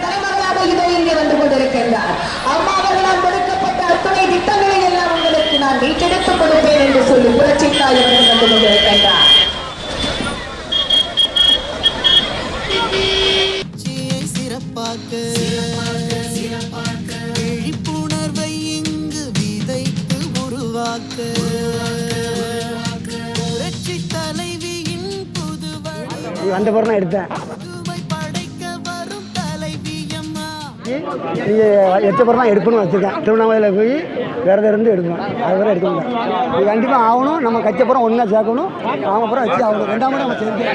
தலைமகளாக இதை இங்கே வந்து கொண்டிருக்கின்றார். அம்மா அவர்களால் கொடுக்கப்பட்ட அத்துணை திட்டங்களை எல்லாம் உங்களுக்கு நான் மீட்டெடுத்துக் கொடுப்பேன் என்று சொல்லி புரட்சித்தாய் அவர்கள் வந்து கொண்டிருக்கின்றார். விழிப்புணர்வை இங்கு விதைத்து உருவாக்க புரட்சி தலைவியின் புதுவை அந்த படம் எடுத்தேன். படைக்க வரும் தலைவி அம்மா 8 படம் தான் எடுக்கணும்னு வச்சுருக்கேன். திருவண்ணாமலையில் போய் விரதம் இருந்து எடுக்கணும். அது வரை எடுக்க முடியாது. இது கண்டிப்பாக ஆகணும். நம்ம கச்சப்புறம் ஒன்றா சேர்க்கணும். ஆமப்புறம் வச்சு ஆகணும். 2ஆம் முறை நம்ம சேர்ந்து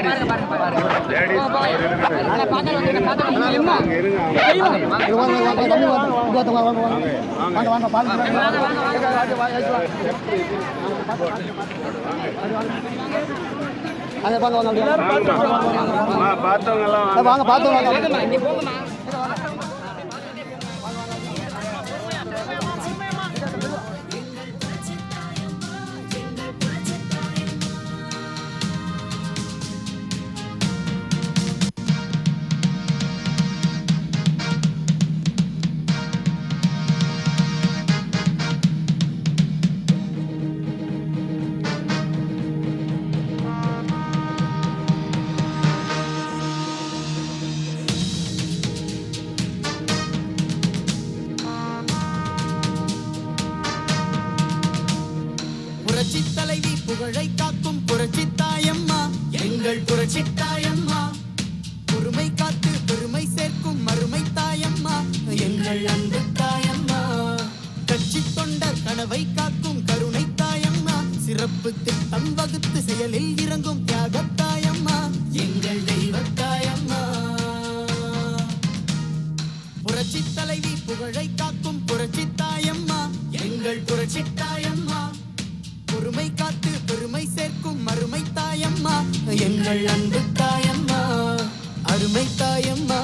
வாங்க பார்த்தவங்க புரட்சி தலைவி புகழை காக்கும் புரட்சி தாயம்மா எங்கள் புரட்சி தாயம்மா பொறுமை காத்து பெருமை சேர்க்கும் மறுமை தாயம்மா எங்கள் அன்பு தாயம்மா கட்சி தொண்டர் கனவை காக்கும் கருணை தாயம்மா சிறப்பு திட்டம் வகுத்து செயலில் இறங்கும் தியாக தாயம்மா எங்கள் தெய்வ தாயம்மா புரட்சி தலைவி புகழை காக்கும் புரட்சி தாயம்மா எங்கள் புரட்சி தாயம்மா பொறுமை காத்து பெருமை சேர்க்கும் மறுமை தாயம்மா எங்கள் அன்பு தாயம்மா அருமை தாயம்மா